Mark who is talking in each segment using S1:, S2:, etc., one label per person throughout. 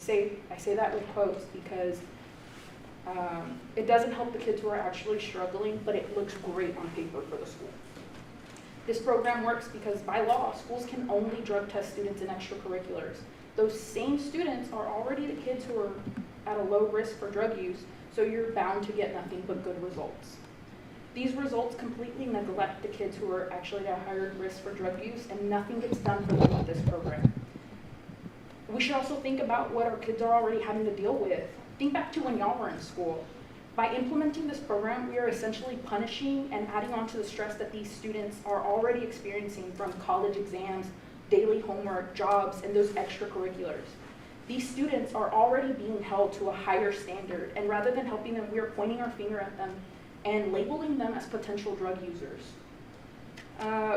S1: I say that with quotes because it doesn't help the kids who are actually struggling, but it looks great on paper for the school. This program works because by law, schools can only drug test students in extracurriculars. Those same students are already the kids who are at a low risk for drug use, so you're bound to get nothing but good results. These results completely neglect the kids who are actually at a higher risk for drug use, and nothing gets done for them with this program. We should also think about what our kids are already having to deal with. Think back to when y'all were in school. By implementing this program, we are essentially punishing and adding on to the stress that these students are already experiencing from college exams, daily homework, jobs, and those extracurriculars. These students are already being held to a higher standard, and rather than helping them, we are pointing our finger at them and labeling them as potential drug users.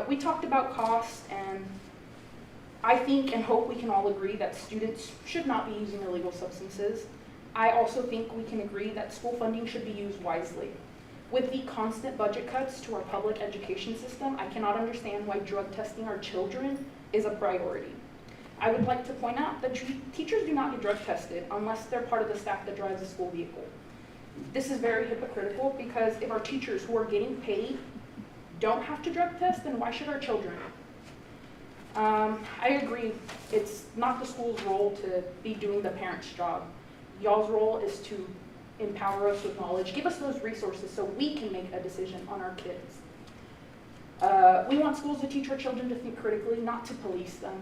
S1: We talked about cost, and I think and hope we can all agree that students should not be using illegal substances. I also think we can agree that school funding should be used wisely. With the constant budget cuts to our public education system, I cannot understand why drug testing our children is a priority. I would like to point out that teachers do not get drug tested unless they're part of the staff that drives a school vehicle. This is very hypocritical because if our teachers who are getting paid don't have to drug test, then why should our children? I agree, it's not the school's role to be doing the parent's job. Y'all's role is to empower us with knowledge, give us those resources so we can make a decision on our kids. We want schools to teach our children to think critically, not to police them.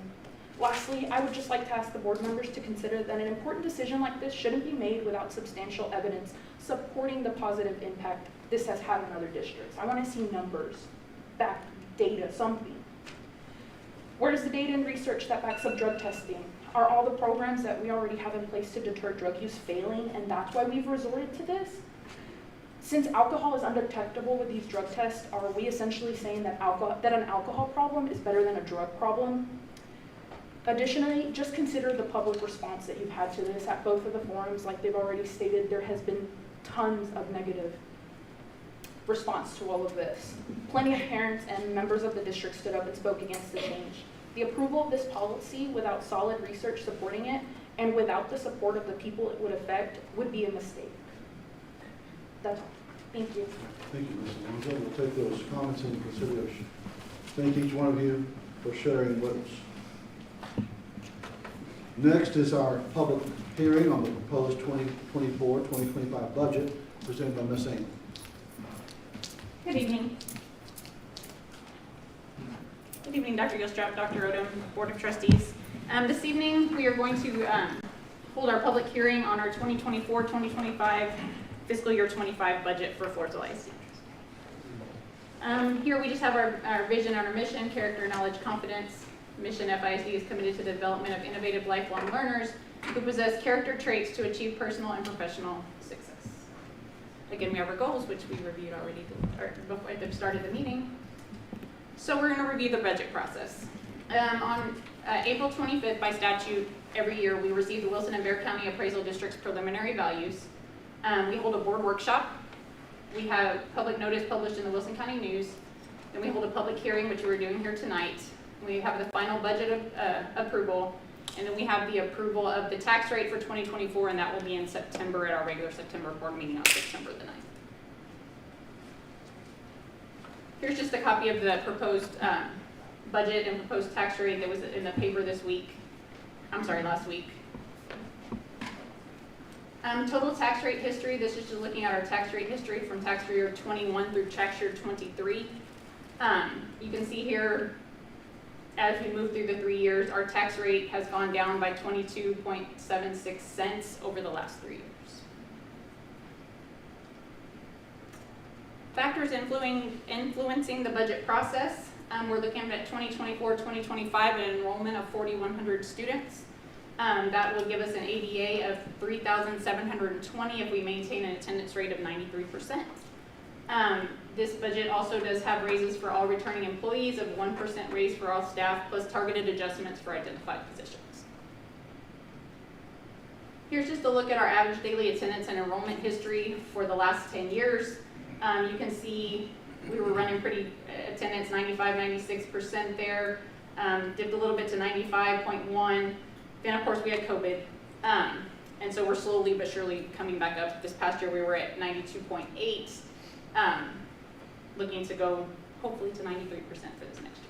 S1: Lastly, I would just like to ask the board members to consider that an important decision like this shouldn't be made without substantial evidence supporting the positive impact this has had on other districts. I want to see numbers, back data, something. Where is the data and research that backs up drug testing? Are all the programs that we already have in place to deter drug use failing, and that's why we've resorted to this? Since alcohol is undetectable with these drug tests, are we essentially saying that an alcohol problem is better than a drug problem? Additionally, just consider the public response that you've had to this at both of the forums. Like they've already stated, there has been tons of negative response to all of this. Plenty of parents and members of the district stood up and spoke against the change. The approval of this policy without solid research supporting it and without the support of the people it would affect would be a mistake. That's all. Thank you.
S2: Thank you, Ms. Alonso. We'll take those comments into consideration. Thank each one of you for sharing with us. Next is our public hearing on the proposed 2024-2025 budget presented by Ms. Amy.
S3: Good evening. Good evening, Dr. Gilstrap, Dr. Odom, Board of Trustees. This evening, we are going to hold our public hearing on our 2024-2025 fiscal year 25 budget for Floresville ISD. Here we just have our vision, our mission, character, knowledge, confidence. Mission FISD is committed to the development of innovative lifelong learners who possess character traits to achieve personal and professional success. Again, we have our goals, which we reviewed already before I started the meeting. So we're going to review the budget process. On April 25th, by statute, every year we receive the Wilson and Bexar County Appraisal District's preliminary values. We hold a board workshop. We have public notice published in the Wilson County News. Then we hold a public hearing, which we're doing here tonight. We have the final budget approval, and then we have the approval of the tax rate for 2024, and that will be in September at our regular September board meeting on September the 9th. Here's just a copy of the proposed budget and proposed tax rate that was in the paper last week. Total tax rate history, this is just looking at our tax rate history from tax year 21 through tax year 23. You can see here, as we move through the 3 years, our tax rate has gone down by 22.76 cents over the last 3 years. Factors influencing the budget process, we're looking at 2024-2025 an enrollment of 4,100 students. That will give us an ADA of 3,720 if we maintain an attendance rate of 93%. This budget also does have raises for all returning employees of 1% raise for all staff plus targeted adjustments for identified positions. Here's just a look at our average daily attendance and enrollment history for the last 10 years. You can see we were running pretty attendance 95-96% there, dipped a little bit to 95.1. Then of course we had COVID And so we're slowly but surely coming back up. This past year we were at 92.8, looking to go hopefully to 93% for this next year.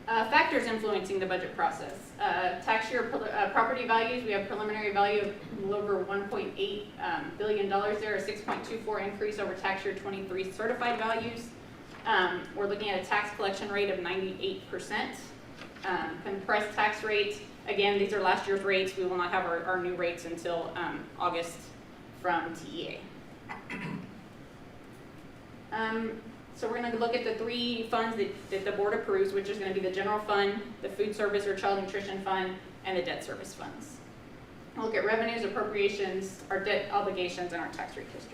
S3: Factors influencing the budget process. Tax year property values, we have preliminary value of a little over $1.8 billion there, a 6.24 increase over tax year 23 certified values. We're looking at a tax collection rate of 98%. Compressed tax rate, again, these are last year's rates. We will not have our new rates until August from TEA. So we're going to look at the three funds that the board approves, which is going to be the general fund, the food service or child nutrition fund, and the debt service funds. We'll look at revenues, appropriations, our debt obligations, and our tax rate history.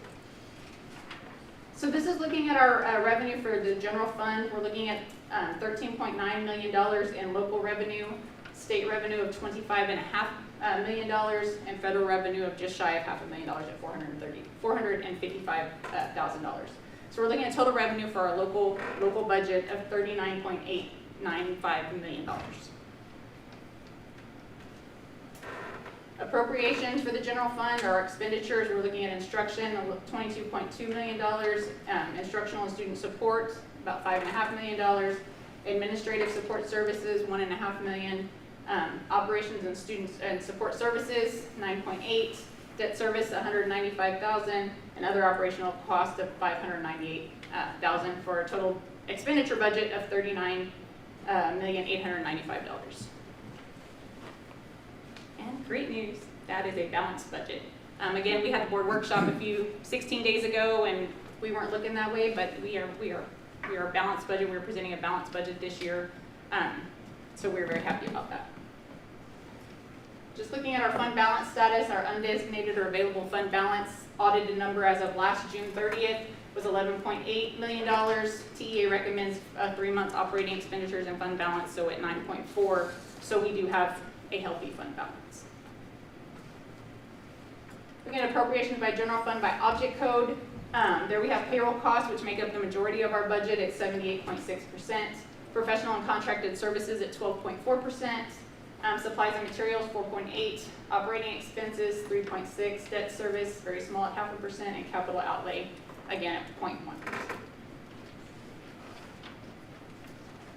S3: So this is looking at our revenue for the general fund. We're looking at $13.9 million in local revenue, state revenue of $25.5 million, and federal revenue of just shy of $500,000 at $455,000. So we're looking at total revenue for our local budget of $39.895 million. Appropriations for the general fund, our expenditures, we're looking at instruction, $22.2 million, instructional and student support, about $5.5 million, administrative support services, $1.5 million, operations and students and support services, $9.8, debt service, $195,000, and other operational costs of $598,000 for a total expenditure budget of $39,895,000. And great news, that is a balanced budget. Again, we had a board workshop 16 days ago, and we weren't looking that way, but we are a balanced budget. We're presenting a balanced budget this year, so we're very happy about that. Just looking at our fund balance status, our undesignated or available fund balance audited number as of last June 30th was $11.8 million. TEA recommends 3 months operating expenditures and fund balance, so at 9.4. So we do have a healthy fund balance. Looking at appropriations by general fund by object code, there we have payroll costs, which make up the majority of our budget at 78.6%. Professional and contracted services at 12.4%. Supplies and materials, 4.8%, operating expenses, 3.6%, debt service, very small at 0.5%, and capital outlay, again at 0.1%.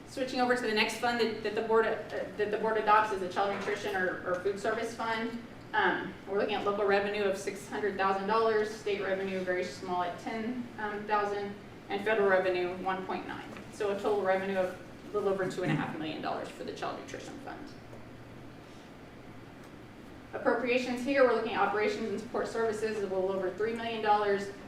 S3: Switching over to the next fund that the board adopts is the child nutrition or food service fund. We're looking at local revenue of $600,000, state revenue very small at $10,000, and federal revenue 1.9. So a total revenue of a little over $2.5 million for the child nutrition fund. Appropriations here, we're looking at operations and support services of a little over $3 million,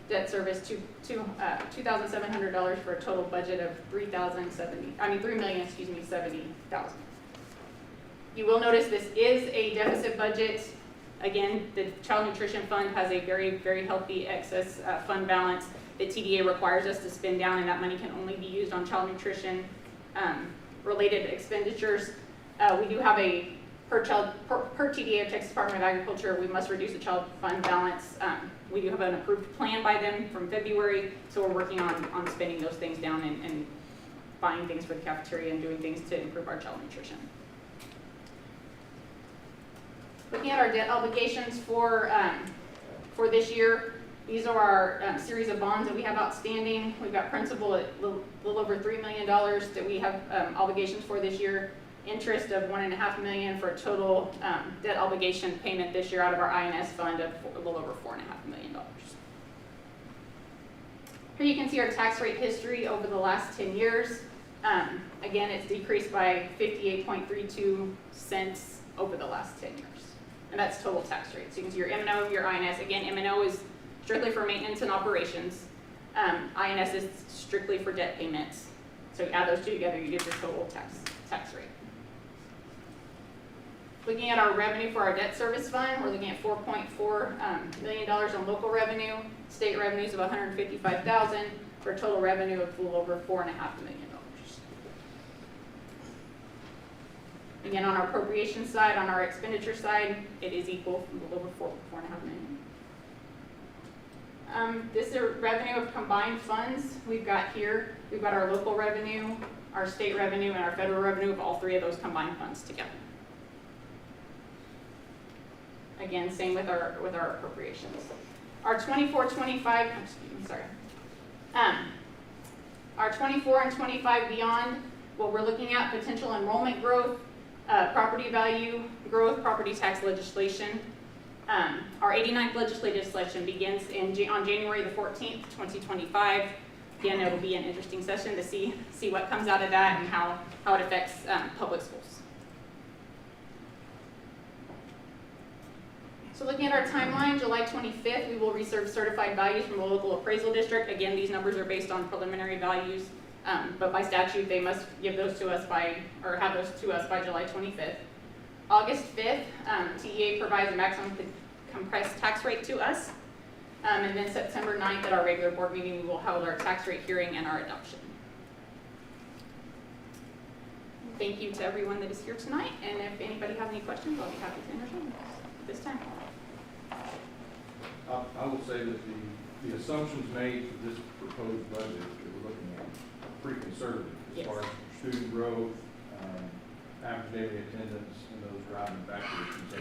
S3: debt service $2,700 for a total budget of $3,070,000. You will notice this is a deficit budget. Again, the child nutrition fund has a very, very healthy excess fund balance that TDA requires us to spend down, and that money can only be used on child nutrition related expenditures. We do have a per TDA of Texas Department of Agriculture, we must reduce the child fund balance. We do have an approved plan by them from February, so we're working on spending those things down and buying things for the cafeteria and doing things to improve our child nutrition. Looking at our debt obligations for this year, these are our series of bonds that we have outstanding. We've got principal at a little over $3 million that we have obligations for this year. Interest of $1.5 million for a total debt obligation payment this year out of our INS fund of a little over $4.5 million. Here you can see our tax rate history over the last 10 years. Again, it's decreased by 58.32 cents over the last 10 years. And that's total tax rate. So you can see your M&O, your INS. Again, M&O is strictly for maintenance and operations. INS is strictly for debt payments. So you add those two together, you get your total tax rate. Looking at our revenue for our debt service fund, we're looking at $4.4 million in local revenue, state revenues of $155,000 for a total revenue of a little over $4.5 million. Again, on our appropriation side, on our expenditure side, it is equal, a little over $4.5 million. This is a revenue of combined funds we've got here. We've got our local revenue, our state revenue, and our federal revenue of all three of those combined funds together. Again, same with our appropriations. Our 24-25, our 24 and 25 beyond, what we're looking at, potential enrollment growth, property value growth, property tax legislation. Our 89th legislative session begins on January the 14th, 2025. Again, it'll be an interesting session to see what comes out of that and how it affects public schools. So looking at our timeline, July 25th, we will receive certified values from the local appraisal district. Again, these numbers are based on preliminary values, but by statute, they must give those to us have those to us by July 25th. August 5th, TEA provides a maximum compressed tax rate to us. And then September 9th at our regular board meeting, we will hold our tax rate hearing and our adoption. Thank you to everyone that is here tonight. And if anybody has any questions, I'll be happy to entertain those at this time.
S4: I will say that the assumptions made for this proposed budget that we're looking at are pretty conservative as far as student growth, average daily attendance, and those driving factors. And so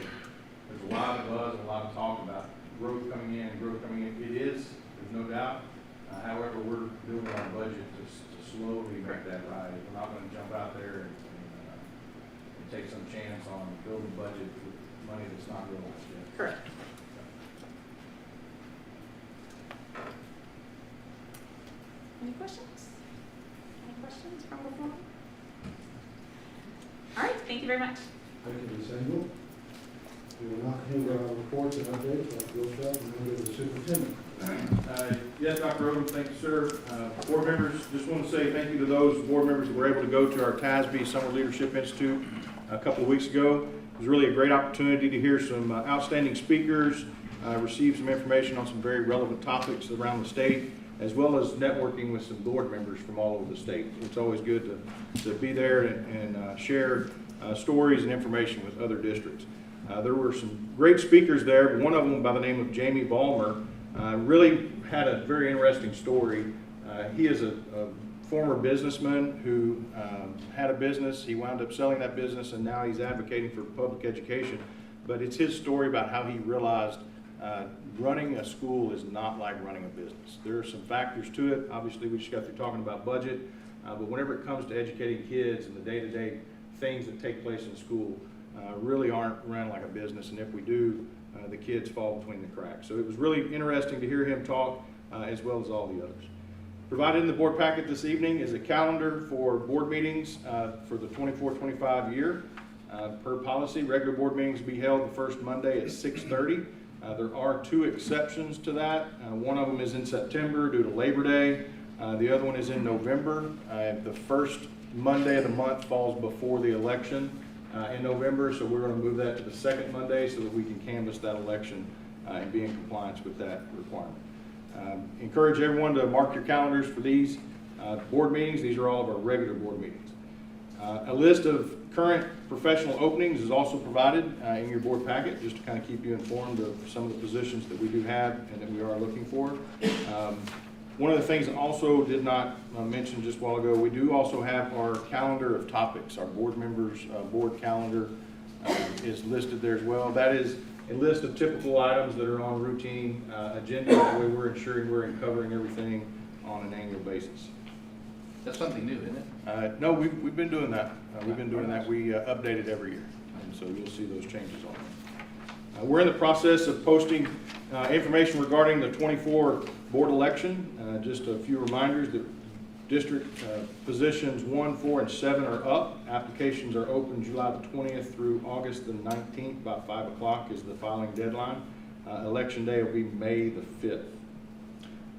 S4: there's a lot of buzz and a lot of talk about growth coming in. It is, there's no doubt. However, we're doing our budget to slowly make that rise. We're not going to jump out there and take some chance on building budget with money that's not realized yet.
S3: Correct. Any questions? Any questions from the floor? All right, thank you very much.
S2: Thank you, Ms. Engel. We will not hear our reports and updates, like Bill Sharp, and we'll go to the superintendent.
S4: Yes, Dr. Odom, thank you, sir. Board members, just want to say thank you to those board members that were able to go to our TASB Summer Leadership Institute a couple of weeks ago. It was really a great opportunity to hear some outstanding speakers, receive some information on some very relevant topics around the state, as well as networking with some board members from all over the state. It's always good to be there and share stories and information with other districts. There were some great speakers there, but one of them by the name of Jamie Ballmer really had a very interesting story. He is a former businessman who had a business. He wound up selling that business, and now he's advocating for public education. But it's his story about how he realized running a school is not like running a business. There are some factors to it. Obviously, we just got through talking about budget, but whenever it comes to educating kids and the day-to-day things that take place in school, really aren't run like a business, and if we do, the kids fall between the cracks. So it was really interesting to hear him talk, as well as all the others. Provided in the board packet this evening is a calendar for board meetings for the 24-25 year. Per policy, regular board meetings will be held the first Monday at 6:30. There are two exceptions to that. One of them is in September due to Labor Day. The other one is in November. The first Monday of the month falls before the election in November, so we're going to move that to the second Monday so that we can canvass that election and be in compliance with that requirement. Encourage everyone to mark your calendars for these board meetings. These are all of our regular board meetings. A list of current professional openings is also provided in your board packet, just to kind of keep you informed of some of the positions that we do have and that we are looking for. One of the things I also did not mention just a while ago, we do also have our calendar of topics. Our board members' board calendar is listed there as well. That is a list of typical items that are on routine agenda. That way we're ensuring we're covering everything on an annual basis.
S5: That's something new, isn't it?
S4: No, we've been doing that. We've been doing that. We update it every year, and so you'll see those changes on there. We're in the process of posting information regarding the 24 board election. Just a few reminders that district positions 1, 4, and 7 are up. Applications are open July the 20th through August the 19th. About 5 o'clock is the filing deadline. Election day will be May the 5th.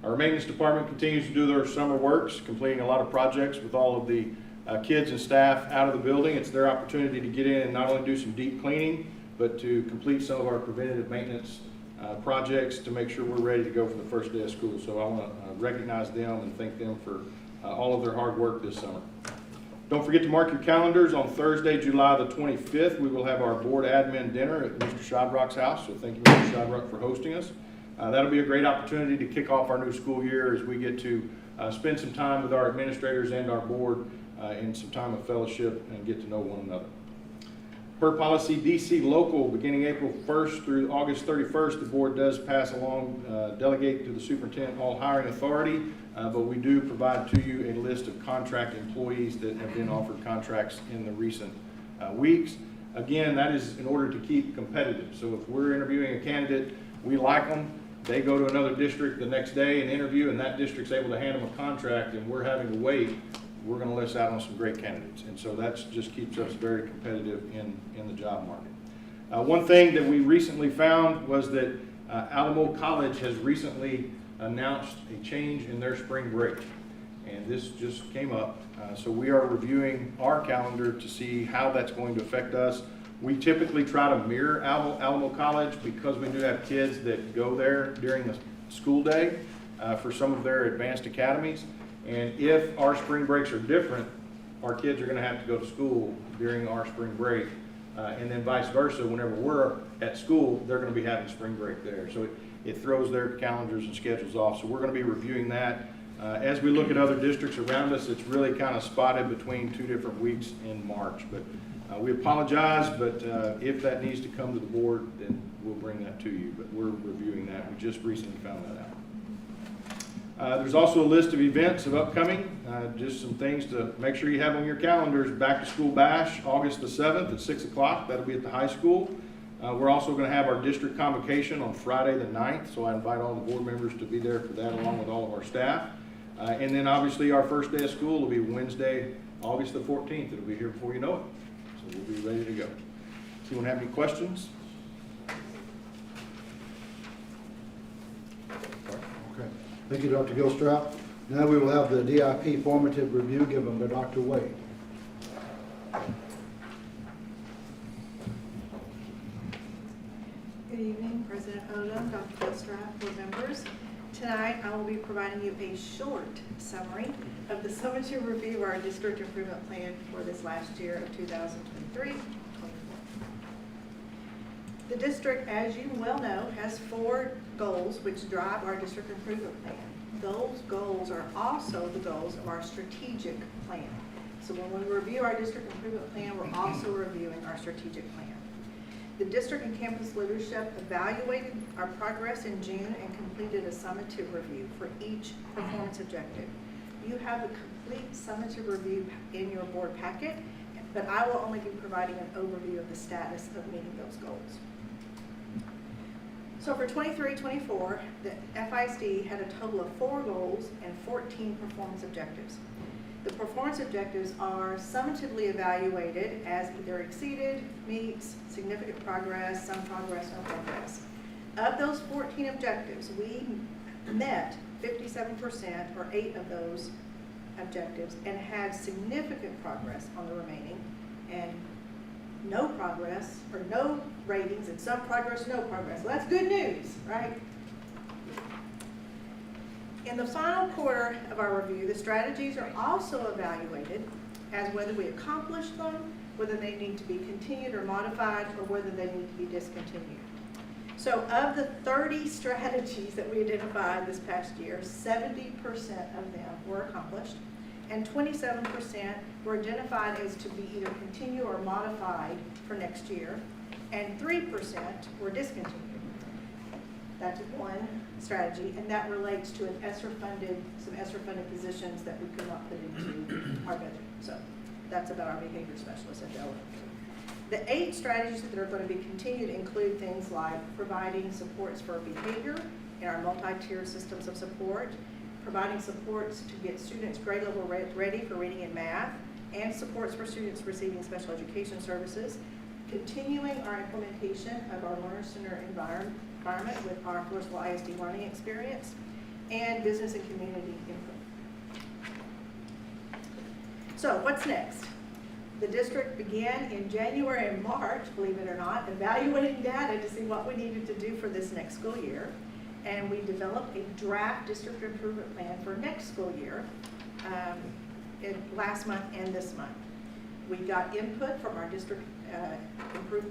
S4: Our maintenance department continues to do their summer works, completing a lot of projects with all of the kids and staff out of the building. It's their opportunity to get in and not only do some deep cleaning, but to complete some of our preventative maintenance projects to make sure we're ready to go for the first day of school. So I want to recognize them and thank them for all of their hard work this summer. Don't forget to mark your calendars. On Thursday, July the 25th, we will have our board admin dinner at Mr. Shodrock's house. So thank you, Mr. Shodrock, for hosting us. That'll be a great opportunity to kick off our new school year as we get to spend some time with our administrators and our board in some time of fellowship and get to know one another. Per policy DC local, beginning April 1st through August 31st, the board does pass along, delegate to the superintendent all hiring authority, but we do provide to you a list of contract employees that have been offered contracts in the recent weeks. Again, that is in order to keep competitive. So if we're interviewing a candidate, we like them, they go to another district the next day and interview, and that district's able to hand them a contract, and we're having to wait, we're going to miss out on some great candidates. And so that just keeps us very competitive in the job market. One thing that we recently found was that Alamo College has recently announced a change in their spring break. And this just came up. So we are reviewing our calendar to see how that's going to affect us. We typically try to mirror Alamo College because we do have kids that go there during the school day for some of their advanced academies. And if our spring breaks are different, our kids are going to have to go to school during our spring break. And then vice versa, whenever we're at school, they're going to be having spring break there. So it throws their calendars and schedules off. So we're going to be reviewing that. As we look at other districts around us, it's really kind of spotted between 2 different weeks in March. But we apologize, but if that needs to come to the board, then we'll bring that to you. But we're reviewing that. We just recently found that out. There's also a list of events of upcoming, just some things to make sure you have on your calendars. Back to School Bash, August the 7th at 6 o'clock. That'll be at the high school. We're also going to have our district convocation on Friday the 9th, so I invite all the board members to be there for that along with all of our staff. And then obviously our first day of school will be Wednesday, August the 14th. It'll be here before you know it. So we'll be ready to go. Does anyone have any questions?
S2: Okay. Thank you, Dr. Gilstrap. Now we will have the DIP formative review given by Dr. Wade.
S6: Good evening, President Odom, Dr. Gilstrap, board members. Tonight, I will be providing you a short summary of the summative review of our district improvement plan for this last year of 2023-24. The district, as you well know, has 4 goals which drive our district improvement plan. Those goals are also the goals of our strategic plan. So when we review our district improvement plan, we're also reviewing our strategic plan. The district and campus leadership evaluated our progress in June and completed a summative review for each performance objective. You have a complete summative review in your board packet, but I will only be providing an overview of the status of meeting those goals. So for 23-24, the FISD had a total of 4 goals and 14 performance objectives. The performance objectives are summatively evaluated as either exceeded, meets, significant progress, some progress, no progress. Of those 14 objectives, we met 57% or 8 of those objectives and had significant progress on the remaining, and no progress or no ratings and some progress, no progress. Well, that's good news, right? In the final quarter of our review, the strategies are also evaluated as whether we accomplished them, whether they need to be continued or modified, or whether they need to be discontinued. So of the 30 strategies that we identified this past year, 70% of them were accomplished, and 27% were identified as to be either continued or modified for next year, and 3% were discontinued. That's one strategy, and that relates to some ESSER-funded positions that we could not put into our budget. So that's about our behavior specialists at Delaware. The 8 strategies that are going to be continued include things like providing supports for behavior in our multi-tier systems of support, providing supports to get students grade level ready for reading and math, and supports for students receiving special education services, continuing our implementation of our learner center environment with our Floresville ISD learning experience, and business and community input. So what's next? The district began in January and March, believe it or not, evaluating data to see what we needed to do for this next school year. And we developed a draft district improvement plan for next school year last month and this month. We got input from our district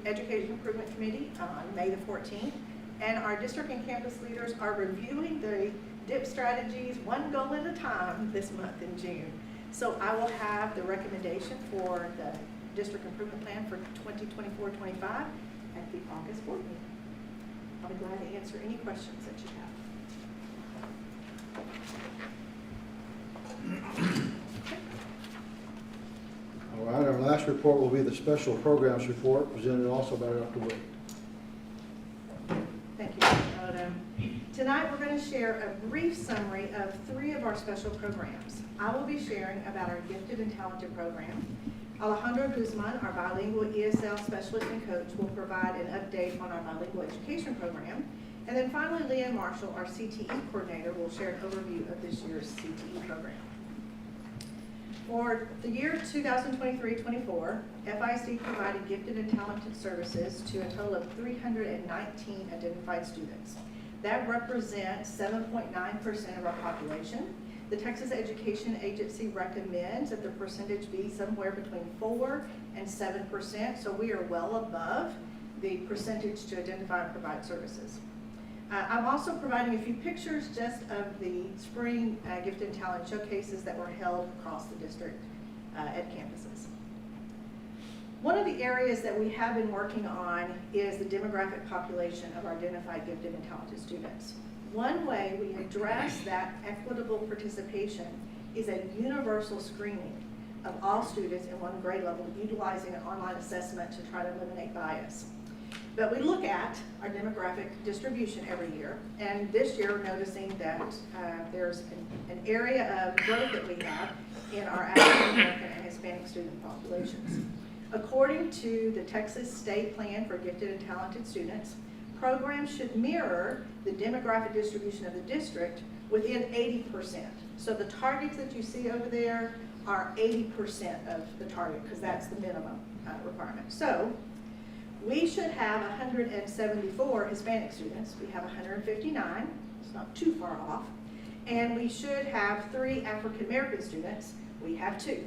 S6: education improvement committee on May the 14th. And our district and campus leaders are reviewing the DIP strategies 1 goal at a time this month in June. So I will have the recommendation for the district improvement improvement plan for 2024-25 at the August board meeting. I'll be glad to answer any questions that you have.
S2: All right, our last report will be the special programs report presented also by Dr. Wood.
S6: Thank you, Mr. Odo. Tonight, we're going to share a brief summary of 3 of our special programs. I will be sharing about our Gifted and Talented program. Alejandro Guzman, our bilingual ESL specialist and coach, will provide an update on our bilingual education program. And then finally, Leanne Marshall, our CTE coordinator, will share an overview of this year's CTE program. For the year 2023-24, FISD provided gifted and talented services to a total of 319 identified students. That represents 7.9% of our population. The Texas Education Agency recommends that the percentage be somewhere between 4 and 7%, so we are well above the percentage to identify and provide services. I'm also providing a few pictures just of the spring Gifted and Talent showcases that were held across the district at campuses. One of the areas that we have been working on is the demographic population of our identified gifted and talented students. One way we address that equitable participation is a universal screening of all students in one grade level utilizing an online assessment to try to eliminate bias. But we look at our demographic distribution every year, and this year we're noticing that there's an area of growth that we have in our African American and Hispanic student populations. According to the Texas State Plan for Gifted and Talented Students, programs should mirror the demographic distribution of the district within 80%. So the targets that you see over there are 80% of the target, because that's the minimum requirement. So we should have 174 Hispanic students. We have 159. It's not too far off. And we should have 3 African American students. We have 2.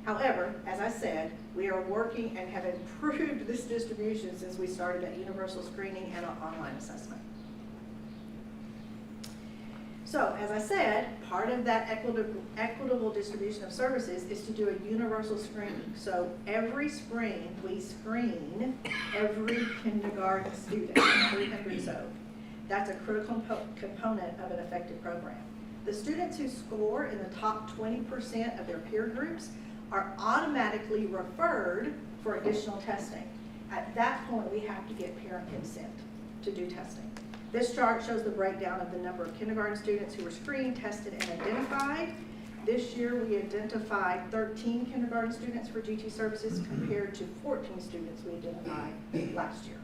S6: However, as I said, we are working and have improved this distribution since we started that universal screening and an online assessment. So, as I said, part of that equitable distribution of services is to do a universal screening. So every spring, we screen every kindergarten student, 300 so. That's a critical component of an effective program. The students who score in the top 20% of their peer groups are automatically referred for additional testing. At that point, we have to get parent consent to do testing. This chart shows the breakdown of the number of kindergarten students who were screened, tested, and identified. This year, we identified 13 kindergarten students for GT services compared to 14 students we identified last year.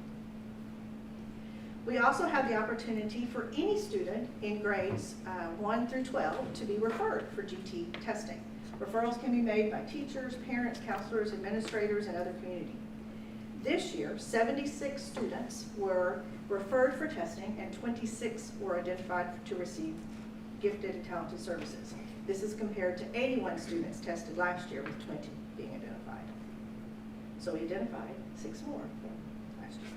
S6: We also have the opportunity for any student in grades 1 through 12 to be referred for GT testing. Referrals can be made by teachers, parents, counselors, administrators, and other community. This year, 76 students were referred for testing and 26 were identified to receive gifted and talented services. This is compared to 81 students tested last year with 20 being identified. So we identified 6 more last year.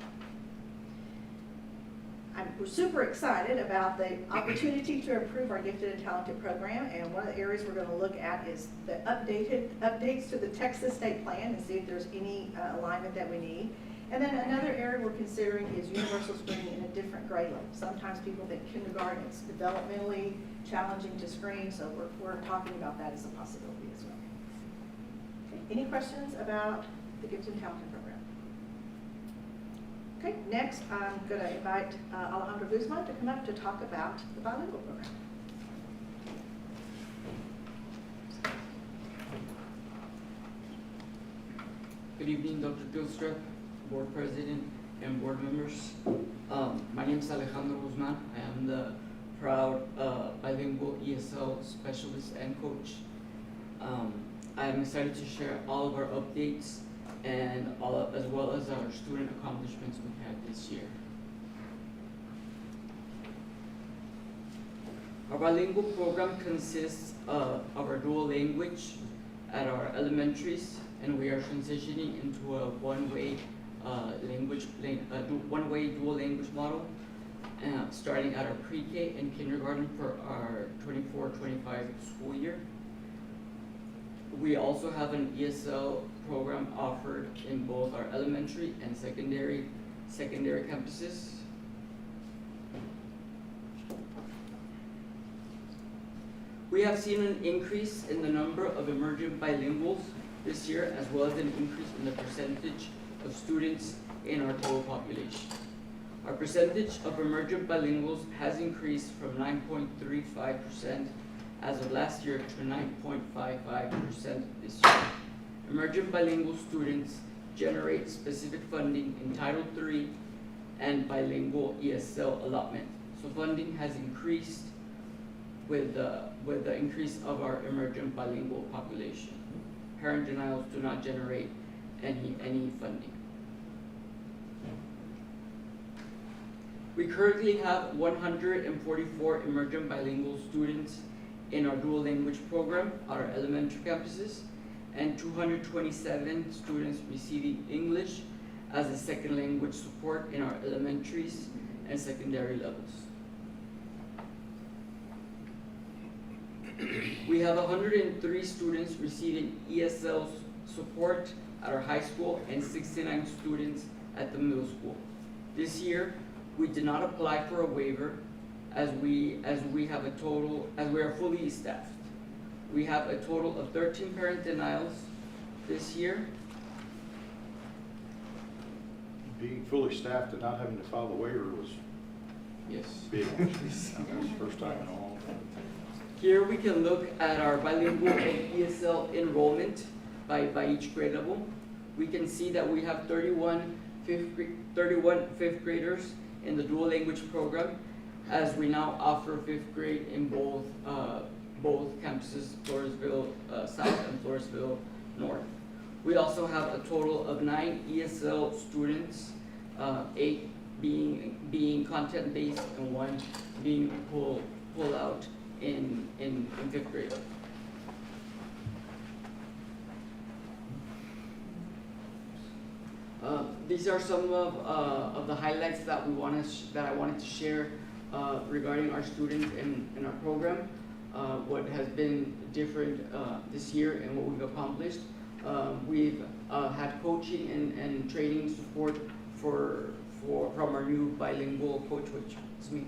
S6: We're super excited about the opportunity to improve our gifted and talented program, and one of the areas we're going to look at is the updates to the Texas State Plan and see if there's any alignment that we need. And then another area we're considering is universal screening in a different grade level. Sometimes people think kindergarten is developmentally challenging to screen, so we're talking about that as a possibility as well. Okay. Any questions about the gifted and talented program? Okay, next I'm going to invite Alejandro Guzman to come up to talk about the bilingual program.
S7: Good evening, Dr. Dilstra, Board President, and Board members. My name is Alejandro Guzman. I am the proud bilingual ESL specialist and coach. I am excited to share all of our updates and as well as our student accomplishments we've had this year. Our bilingual program consists of our dual language at our elementaries, and we are transitioning into a one-way dual language model, starting at our pre-K and kindergarten for our 24-25 school year. We also have an ESL program offered in both our elementary and secondary campuses. We have seen an increase in the number of emergent bilinguals this year, as well as an increase in the percentage of students in our total population. Our percentage of emergent bilinguals has increased from 9.35% as of last year to 9.55% this year. Emergent bilingual students generate specific funding in Title III and bilingual ESL allotment. So funding has increased with the increase of our emergent bilingual population. Parent denials do not generate any funding. We currently have 144 emergent bilingual students in our dual language program at our elementary campuses, and 227 students receiving English as a second language support in our elementaries and secondary levels. We have 103 students receiving ESL support at our high school and 69 students at the middle school. This year, we did not apply for a waiver as we are fully staffed. We have a total of 13 parent denials this year.
S4: Being fully staffed and not having to file the waiver was
S7: Yes.
S4: big. That's the first time in a long time.
S7: Here we can look at our bilingual and ESL enrollment by each grade level. We can see that we have 31 fifth graders in the dual language program, as we now offer fifth grade in both campuses, Floresville South and Floresville North. We also have a total of 9 ESL students, 8 being content-based and 1 being pull out in fifth grade. These are some of the highlights that I wanted to share regarding our students in our program. What has been different this year and what we've accomplished. We've had coaching and training support from our new bilingual coach, which is me.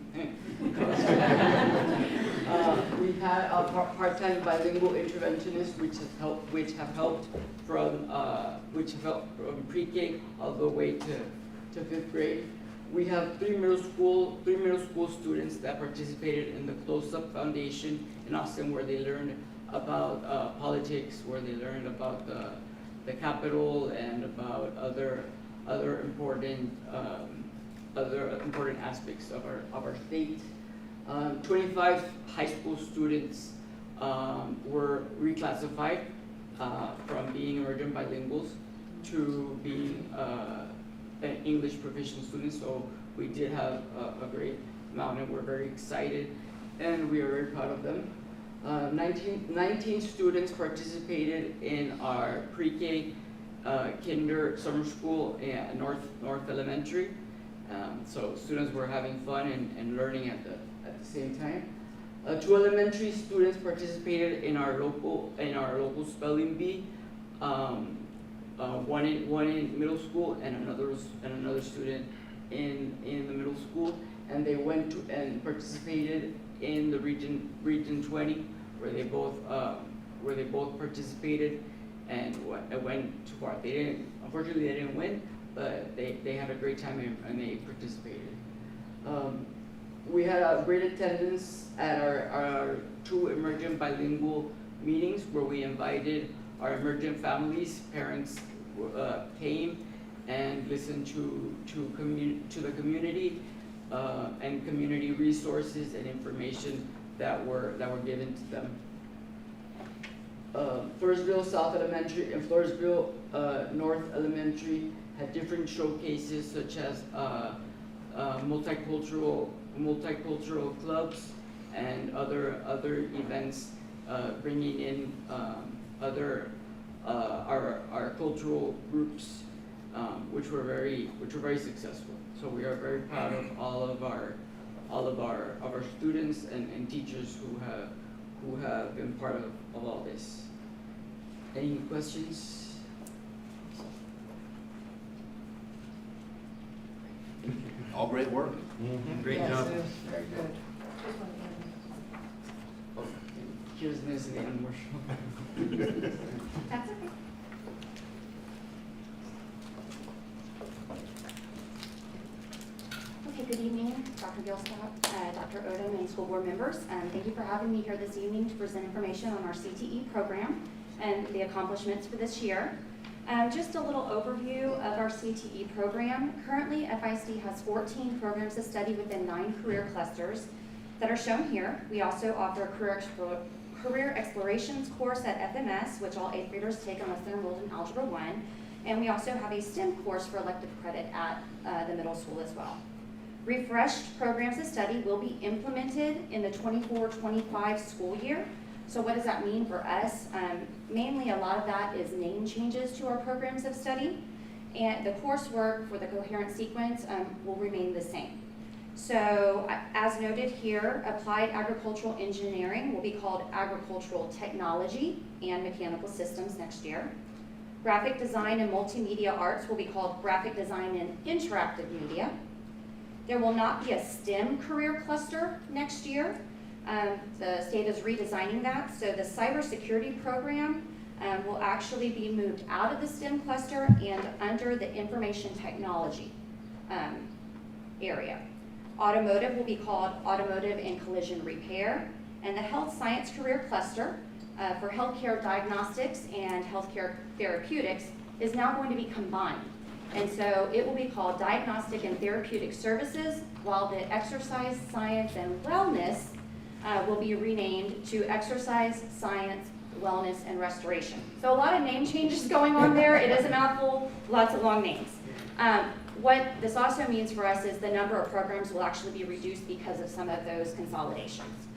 S7: We've had a part-time bilingual interventionist, which have helped from pre-K all the way to fifth grade. We have three middle school students that participated in the Close Up Foundation in Austin, where they learned about politics, where they learned about the Capitol and about other important aspects of our state. 25 high school students were reclassified from being emergent bilinguals to being English proficient students. So we did have a great amount, and we're very excited, and we are very proud of them. 19 students participated in our pre-K kinder summer school at North Elementary. So students were having fun and learning at the same time. 2 elementary students participated in our local spelling bee. One in middle school and another student in the middle school, and they went to and participated in the region 20, where they both participated and went too far. Unfortunately they didn't win, but they had a great time and they participated. We had a great attendance at our 2 emergent bilingual meetings, where we invited our emergent families. Parents came and listened to the community and community resources and information that were given to them. Floresville South Elementary and Floresville North Elementary had different showcases, such as multicultural clubs and other events, bringing in our cultural groups, which were very successful. So we are very proud of all of our students and teachers who have been part of all this. Any questions?
S5: All great work.
S7: Great
S6: Yes,
S7: job.
S6: it is very good.
S7: Oh, he was missing the animal show.
S3: That's okay.
S8: Okay, good evening, Dr. Gilstrap, Dr. Odom, and school board members. Thank you for having me here this evening to present information on our CTE program and the accomplishments for this year. Just a little overview of our CTE program. Currently, FISD has 14 programs of study within 9 career clusters that are shown here. We also offer a career explorations course at FMS, which all 8th graders take unless they're enrolled in Algebra 1. And we also have a STEM course for elective credit at the middle school as well. Refreshed programs of study will be implemented in the 24-25 school year. So what does that mean for us? Mainly a lot of that is name changes to our programs of study, and the coursework for the coherent sequence will remain the same. So as noted here, applied agricultural engineering will be called agricultural technology and mechanical systems next year. Graphic design and multimedia arts will be called graphic design and interactive media. There will not be a STEM career cluster next year. The state is redesigning that, so the cybersecurity program will actually be moved out of the STEM cluster and under the information technology area. Automotive will be called automotive and collision repair, and the health science career cluster for healthcare diagnostics and healthcare therapeutics is now going to be combined. And so it will be called diagnostic and therapeutic services, while the exercise, science, and wellness will be renamed to exercise, science, wellness, and restoration. So a lot of name changes going on there. It is a mouthful, lots of long names. What this also means for us is the number of programs will actually be reduced because of some of those consolidations.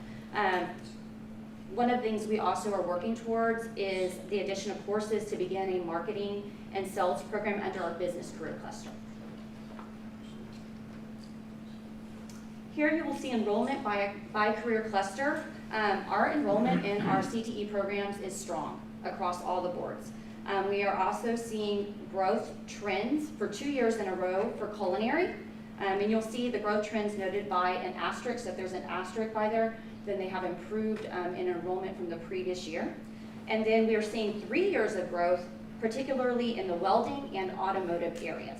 S8: One of the things we also are working towards is the addition of courses to begin a marketing and sales program under our business career cluster. Here you will see enrollment by career cluster. Our enrollment in our CTE programs is strong across all the boards. We are also seeing growth trends for 2 years in a row for culinary. And you'll see the growth trends noted by an asterisk. So if there's an asterisk by there, then they have improved in enrollment from the previous year. And then we are seeing 3 years of growth, particularly in the welding and automotive areas.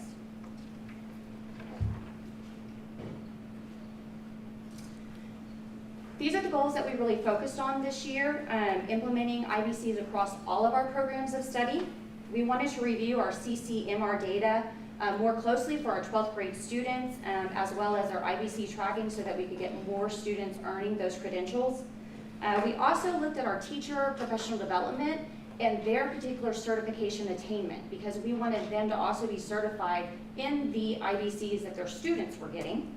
S8: These are the goals that we really focused on this year, implementing IBCs across all of our programs of study. We wanted to review our CCMR data more closely for our 12th grade students, as well as our IBC tracking so that we could get more students earning those credentials. We also looked at our teacher professional development and their particular certification attainment, because we wanted them to also be certified in the IBCs that their students were getting.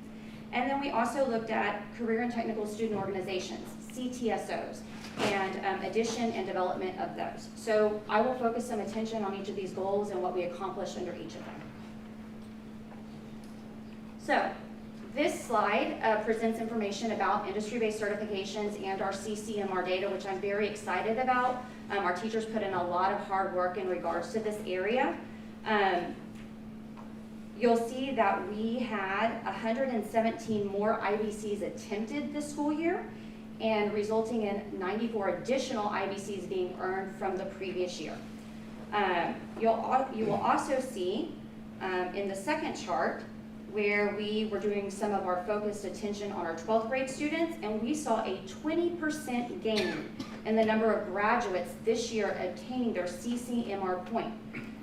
S8: And then we also looked at career and technical student organizations, CTSOs, and addition and development of those. So I will focus some attention on each of these goals and what we accomplished under each of them. So this slide presents information about industry-based certifications and our CCMR data, which I'm very excited about. Our teachers put in a lot of hard work in regards to this area. You'll see that we had 117 more IBCs attempted this school year, and resulting in 94 additional IBCs being earned from the previous year. You will also see in the second chart where we were doing some of our focused attention on our 12th grade students, and we saw a 20% gain in the number of graduates this year obtaining their CCMR point.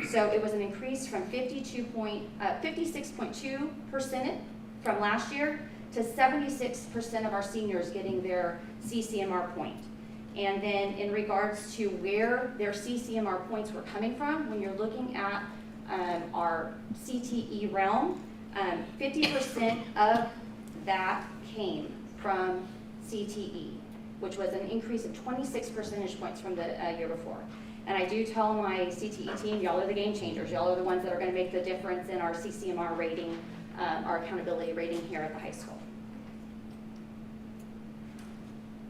S8: So it was an increase from 56.2% from last year to 76% of our seniors getting their CCMR point. And then in regards to where their CCMR points were coming from, when you're looking at our CTE realm, 50% of that came from CTE, which was an increase of 26 percentage points from the year before. And I do tell my CTE team, y'all are the game changers. Y'all are the ones that are going to make the difference in our CCMR rating, our accountability rating here at the high school.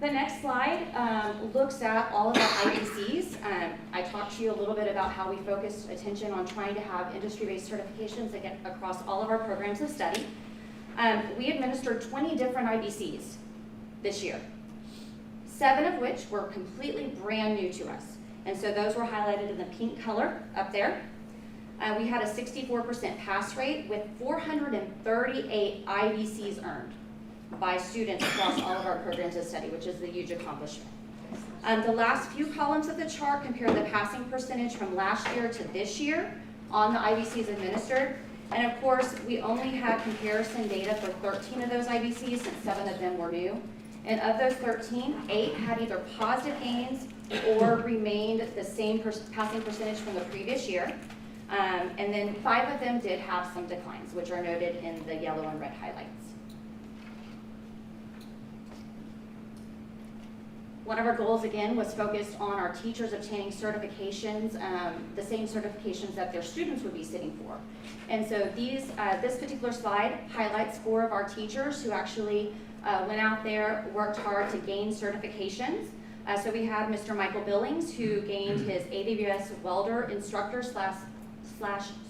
S8: The next slide looks at all of our IBCs. I talked to you a little bit about how we focused attention on trying to have industry-based certifications across all of our programs of study. We administered 20 different IBCs this year, 7 of which were completely brand new to us. And so those were highlighted in the pink color up there. We had a 64% pass rate with 438 IBCs earned by students across all of our programs of study, which is a huge accomplishment. The last few columns of the chart compare the passing percentage from last year to this year on the IBCs administered. And of course, we only had comparison data for 13 of those IBCs since 7 of them were new. And of those 13, 8 had either positive gains or remained the same passing percentage from the previous year. And then 5 of them did have some declines, which are noted in the yellow and red highlights. One of our goals, again, was focused on our teachers obtaining certifications, the same certifications that their students would be sitting for. And so this particular slide highlights 4 of our teachers who actually went out there, worked hard to gain certifications. So we had Mr. Michael Billings, who gained his AWS welder instructor slash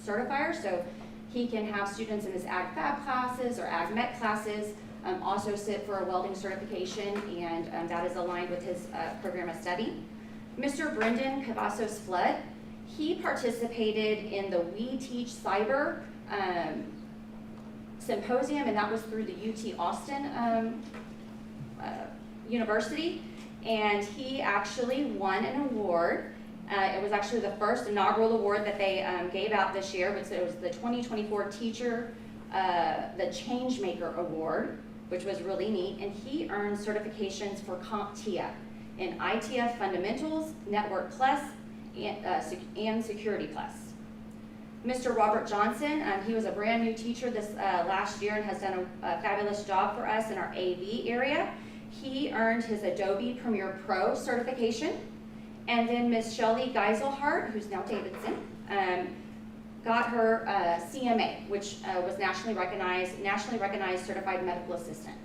S8: certifier, so he can have students in his Ag Fab classes or Ag Met classes also sit for a welding certification, and that is aligned with his program of study. Mr. Brendan Cavazos Flood, he participated in the We Teach Cyber symposium, and that was through the UT Austin University, and he actually won an award. It was actually the first inaugural award that they gave out this year, which it was the 2024 Teacher, the Changemaker Award, which was really neat, and he earned certifications for CompTIA in ITF Fundamentals, Network Plus, and Security Plus. Mr. Robert Johnson, he was a brand new teacher this last year and has done a fabulous job for us in our AV area. He earned his Adobe Premiere Pro certification. And then Ms. Shelley Geiselhart, who's now Davidson, got her CMA, which was nationally recognized certified medical assistant.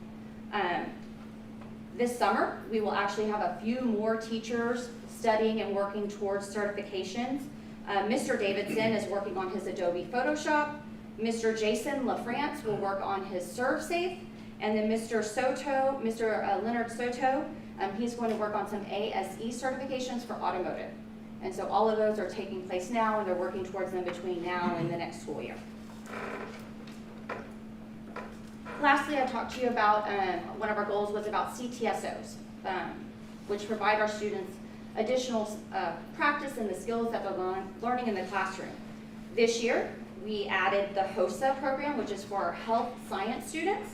S8: This summer, we will actually have a few more teachers studying and working towards certifications. Mr. Davidson is working on his Adobe Photoshop. Mr. Jason LaFrance will work on his ServSafe. And then Mr. Leonard Soto, he's going to work on some ASE certifications for automotive. And so all of those are taking place now, and they're working towards them between now and the next school year. Lastly, I talked to you about, one of our goals was about CTSOs, which provide our students additional practice in the skills that they're learning in the classroom. This year, we added the HOSA program, which is for our health science students.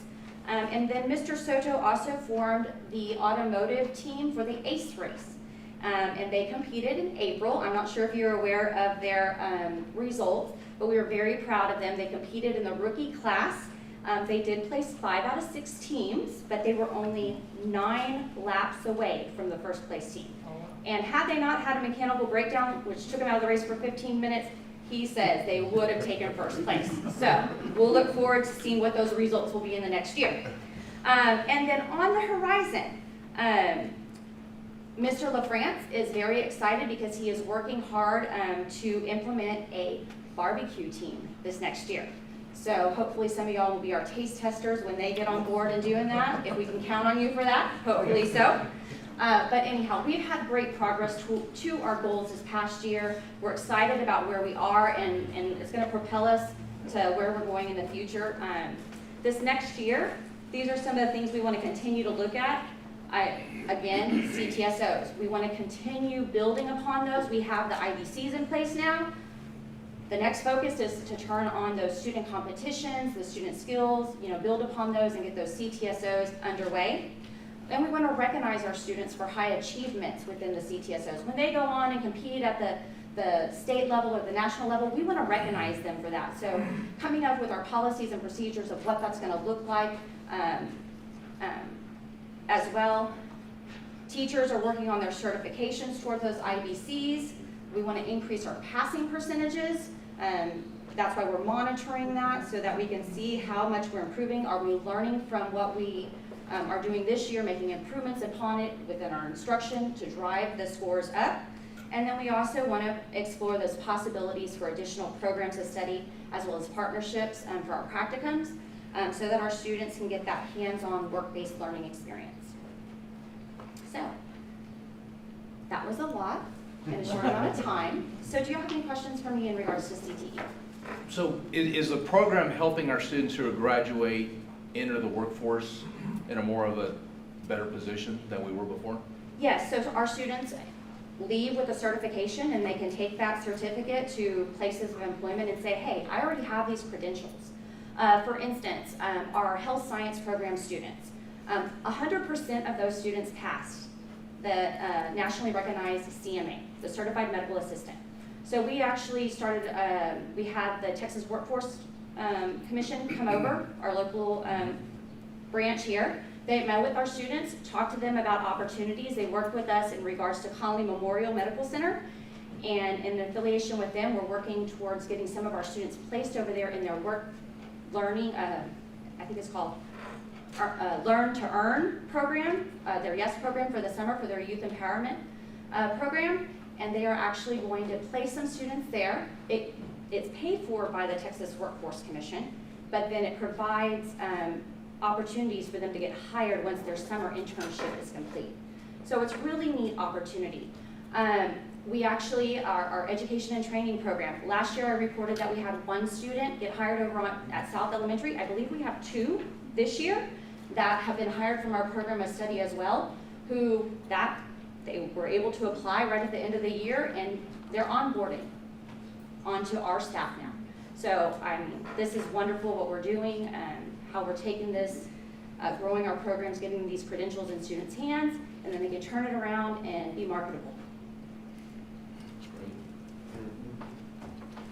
S8: And then Mr. Soto also formed the automotive team for the ACE race. And they competed in April. I'm not sure if you're aware of their results, but we were very proud of them. They competed in the rookie class. They did place 5 out of 6 teams, but they were only 9 laps away from the first place team. And had they not had a mechanical breakdown, which took them out of the race for 15 minutes, he says they would have taken first place. So we'll look forward to seeing what those results will be in the next year. And then on the horizon, Mr. LaFrance is very excited because he is working hard to implement a barbecue team this next year. So hopefully some of y'all will be our taste testers when they get on board and doing that. If we can count on you for that, hopefully so. But anyhow, we've had great progress to our goals this past year. We're excited about where we are, and it's going to propel us to where we're going in the future. This next year, these are some of the things we want to continue to look at. Again, CTSOs. We want to continue building upon those. We have the IBCs in place now. The next focus is to turn on those student competitions, the student skills, build upon those and get those CTSOs underway. And we want to recognize our students for high achievements within the CTSOs. When they go on and compete at the state level or the national level, we want to recognize them for that. So coming up with our policies and procedures of what that's going to look like as well. Teachers are working on their certifications towards those IBCs. We want to increase our passing percentages. That's why we're monitoring that so that we can see how much we're improving. Are we learning from what we are doing this year, making improvements upon it within our instruction to drive the scores up? And then we also want to explore those possibilities for additional programs of study as well as partnerships for our practicums. so that our students can get that hands-on work-based learning experience. So, that was a lot in a short amount of time. So do you have any questions for me in regards to CTE?
S5: So is the program helping our students who graduate enter the workforce in a more of a better position than we were before?
S8: Yes, so our students leave with a certification and they can take that certificate to places of employment and say, hey, I already have these credentials. For instance, our health science program students, 100% of those students passed the nationally recognized CMA, the Certified Medical Assistant. So we actually started, we had the Texas Workforce Commission come over, our local branch here. They met with our students, talked to them about opportunities. They worked with us in regards to Conley Memorial Medical Center. And in affiliation with them, we're working towards getting some of our students placed over there in their work learning, I think it's called Learn to Earn program, their YES program for the summer for their youth empowerment program. And they are actually going to place some students there. It's paid for by the Texas Workforce Commission, but then it provides opportunities for them to get hired once their summer internship is complete. So it's really neat opportunity. We actually, our education and training program, last year I reported that we had 1 student get hired over at South Elementary. I believe we have 2 this year that have been hired from our program of study as well, who they were able to apply right at the end of the year, and they're onboarding onto our staff now. So, I mean, this is wonderful what we're doing and how we're taking this, growing our programs, getting these credentials in students' hands, and then they can turn it around and be marketable.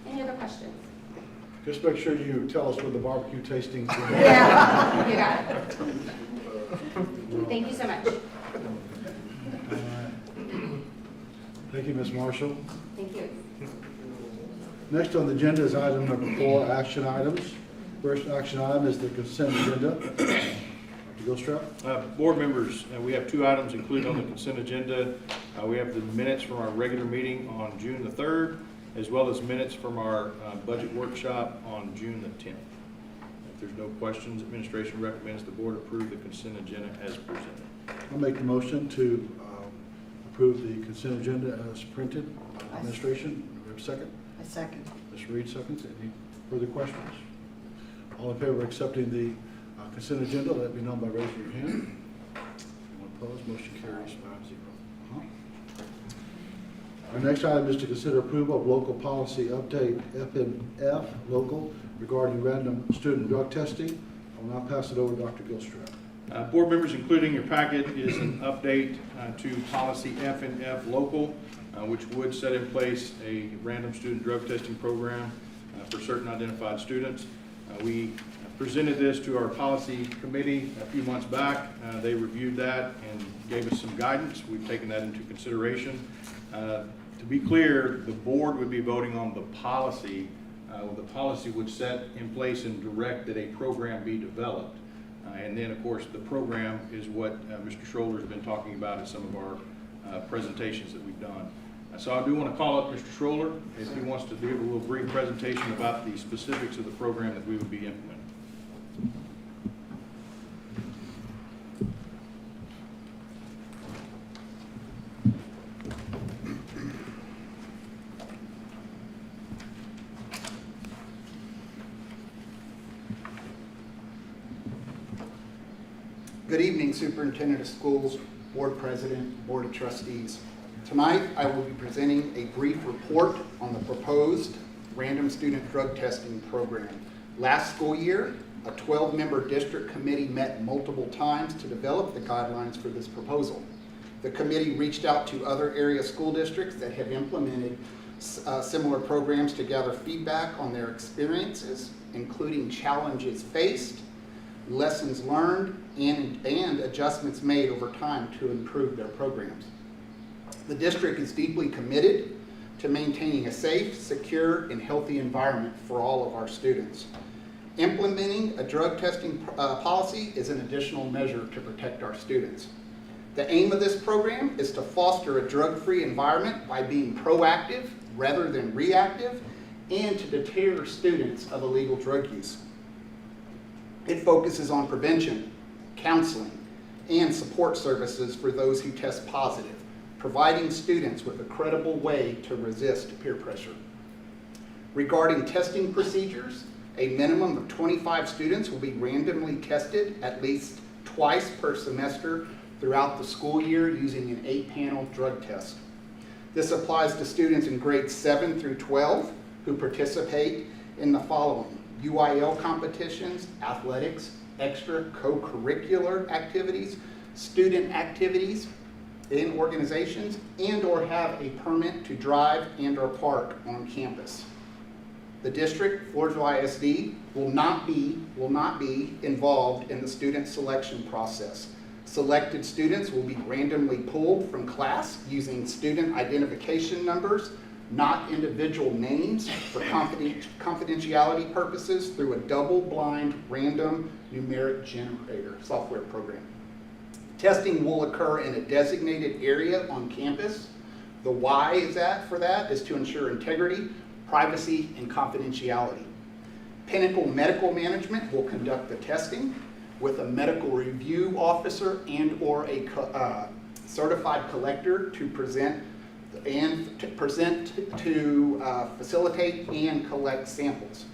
S8: Any other questions?
S2: Just make sure you tell us where the barbecue tasting.
S8: Yeah, you got it. Thank you so much.
S2: Thank you, Ms. Marshall.
S8: Thank you.
S2: Next on the agenda is item number 4, action items. First action item is the consent agenda. Dr. Gilstrap.
S4: Board members, we have 2 items included on the consent agenda. We have the minutes from our regular meeting on June the 3rd, as well as minutes from our budget workshop on June the 10th. If there's no questions, administration recommends the board approve the consent agenda as presented.
S2: I'll make the motion to approve the consent agenda as printed. Administration, do we have a second?
S6: A second.
S2: Ms. Reed seconds. Any further questions? All in favor of accepting the consent agenda, let it be known by raising your hand. Anyone opposed? Motion carries 5-0. Our next item is to consider approval of local policy update FNF local regarding random student drug testing. I will now pass it over to Dr. Gilstrap.
S4: Board members, included in your packet is an update to policy FNF local, which would set in place a random student drug testing program for certain identified students. We presented this to our policy committee a few months back. They reviewed that and gave us some guidance. We've taken that into consideration. To be clear, the board would be voting on the policy. The policy would set in place and direct that a program be developed. And then, of course, the program is what Mr. Schroller has been talking about in some of our presentations that we've done. So I do want to call up Mr. Schroller if he wants to give a little brief presentation about the specifics of the program that we would be implementing.
S9: Good evening, Superintendent of Schools, Board President, Board of Trustees. Tonight, I will be presenting a brief report on the proposed random student drug testing program. Last school year, a 12-member district committee met multiple times to develop the guidelines for this proposal. The committee reached out to other area school districts that have implemented similar programs to gather feedback on their experiences, including challenges faced, lessons learned, and adjustments made over time to improve their programs. The district is deeply committed to maintaining a safe, secure, and healthy environment for all of our students. Implementing a drug testing policy is an additional measure to protect our students. The aim of this program is to foster a drug-free environment by being proactive rather than reactive, and to deter students of illegal drug use. It focuses on prevention, counseling, and support services for those who test positive, providing students with a credible way to resist peer pressure. Regarding testing procedures, a minimum of 25 students will be randomly tested at least twice per semester throughout the school year using an 8-panel drug test. This applies to students in grades 7 through 12 who participate in the following: UIL competitions, athletics, extra co-curricular activities, student activities in organizations, and or have a permit to drive and or park on campus. The district, Floresville ISD, will not be involved in the student selection process. Selected students will be randomly pulled from class using student identification numbers, not individual names, for confidentiality purposes through a double-blind random numeric generator software program. Testing will occur in a designated area on campus. The why is to ensure integrity, privacy, and confidentiality. Pinnacle Medical Management will conduct the testing with a medical review officer and or a certified collector to facilitate and collect samples.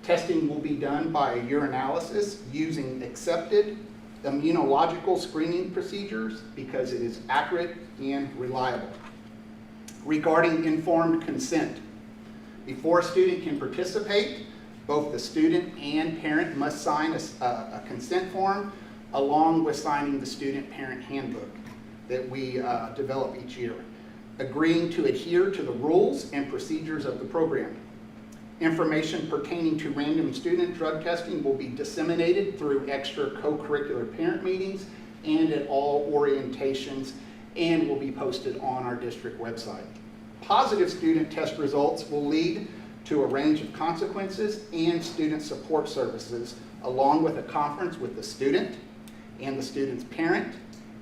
S9: Testing will be done by a urinalysis using accepted immunological screening procedures because it is accurate and reliable. Regarding informed consent, before a student can participate, both the student and parent must sign a consent form along with signing the student-parent handbook that we develop each year, agreeing to adhere to the rules and procedures of the program. Information pertaining to random student drug testing will be disseminated through extra co-curricular parent meetings and at all orientations, and will be posted on our district website. Positive student test results will lead to a range of consequences and student support services, along with a conference with the student and the student's parent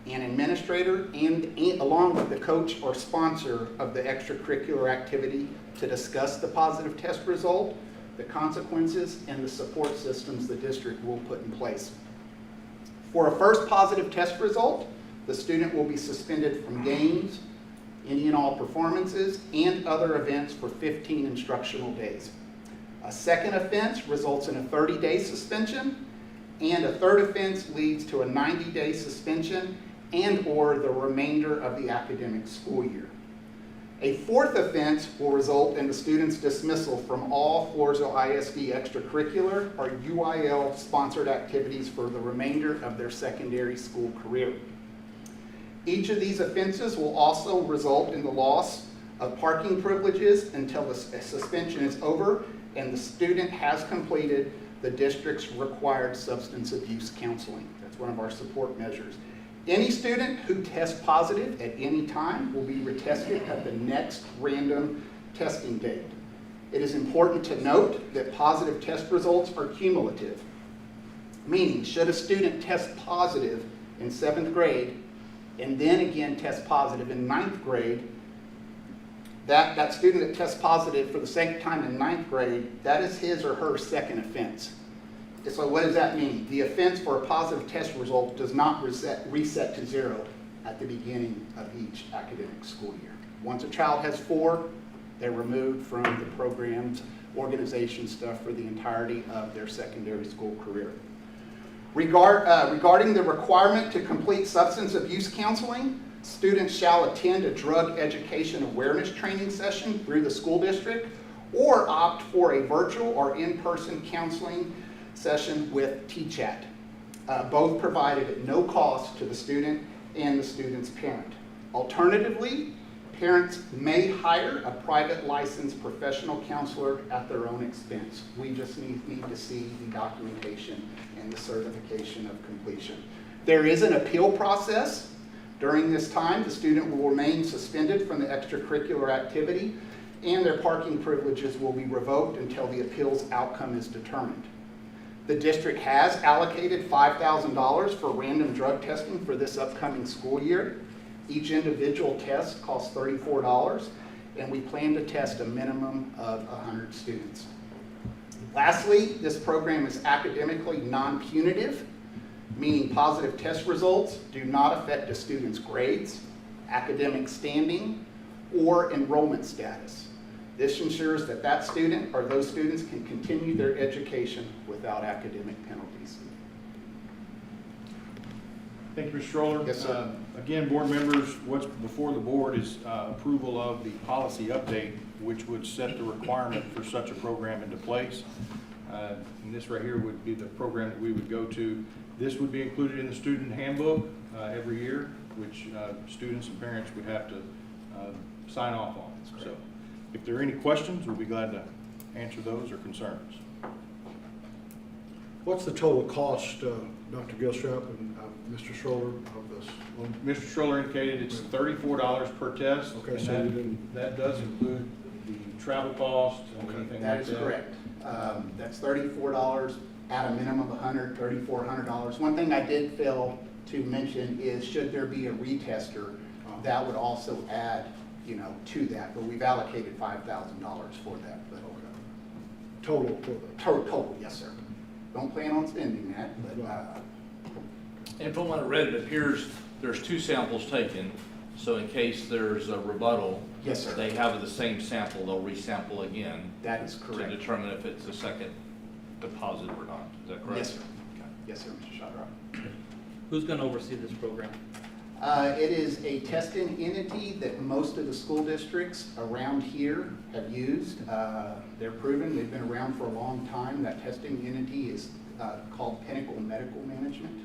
S9: and administrator, and along with the coach or sponsor of the extracurricular activity to discuss the positive test result, the consequences, and the support systems the district will put in place. For a first positive test result, the student will be suspended from games, any and all performances, and other events for 15 instructional days. A second offense results in a 30-day suspension, and a third offense leads to a 90-day suspension and or the remainder of the academic school year. A fourth offense will result in the student's dismissal from all Floresville ISD extracurricular or UIL sponsored activities for the remainder of their secondary school career. Each of these offenses will also result in the loss of parking privileges until the suspension is over and the student has completed the district's required substance abuse counseling. That's one of our support measures. Any student who tests positive at any time will be retested at the next random testing date. It is important to note that positive test results are cumulative, meaning should a student test positive in 7th grade and then again test positive in 9th grade, that student that tests positive for the second time in 9th grade, that is his or her second offense. So what does that mean? The offense for a positive test result does not reset to 0 at the beginning of each academic school year. Once a child has 4, they're removed from the program's organization stuff for the entirety of their secondary school career. Regarding the requirement to complete substance abuse counseling, students shall attend a drug education awareness training session through the school district or opt for a virtual or in-person counseling session with TCHAT, both provided at no cost to the student and the student's parent. Alternatively, parents may hire a private licensed professional counselor at their own expense. We just need to see the documentation and the certification of completion. There is an appeal process. During this time, the student will remain suspended from the extracurricular activity, and their parking privileges will be revoked until the appeal's outcome is determined. The district has allocated $5,000 for random drug testing for this upcoming school year. Each individual test costs $34, and we plan to test a minimum of 100 students. Lastly, this program is academically non-punitive, meaning positive test results do not affect a student's grades, academic standing, or enrollment status. This ensures that that student or those students can continue their education without academic penalties.
S4: Thank you, Mr. Stroller.
S9: Yes, sir.
S4: Again, board members, what's before the board is approval of the policy update, which would set the requirement for such a program into place. And this right here would be the program that we would go to. This would be included in the student handbook every year, which students and parents would have to sign off on. So if there are any questions, we'll be glad to answer those or concerns.
S2: What's the total cost, Dr. Gilstrap and Mr. Schroller, of this?
S4: Mr. Stroller indicated it's $34 per test.
S2: Okay,
S4: and
S2: so you didn't-
S4: that does include the travel costs and
S2: Okay.
S4: anything
S9: That
S4: like
S9: is
S4: that.
S9: correct. That's $34 at a minimum of $3,400. One thing I did fail to mention is should there be a retester, that would also add, to that, but we've allocated $5,000 for that. But
S2: Total for the,
S9: total, yes, sir. Don't plan on spending that, but,
S5: And from what I read, it appears there's 2 samples taken, so in case there's a rebuttal,
S9: yes, sir.
S5: they have the same sample, they'll resample again
S9: That is
S5: to
S9: correct.
S5: determine if it's a second deposit or not. Is that correct?
S9: Yes, sir.
S5: Okay.
S9: Yes, sir, Mr. Shadrach.
S10: Who's going to oversee this program?
S9: It is a testing entity that most of the school districts around here have used. They're proven, they've been around for a long time. That testing entity is called Pinnacle Medical Management.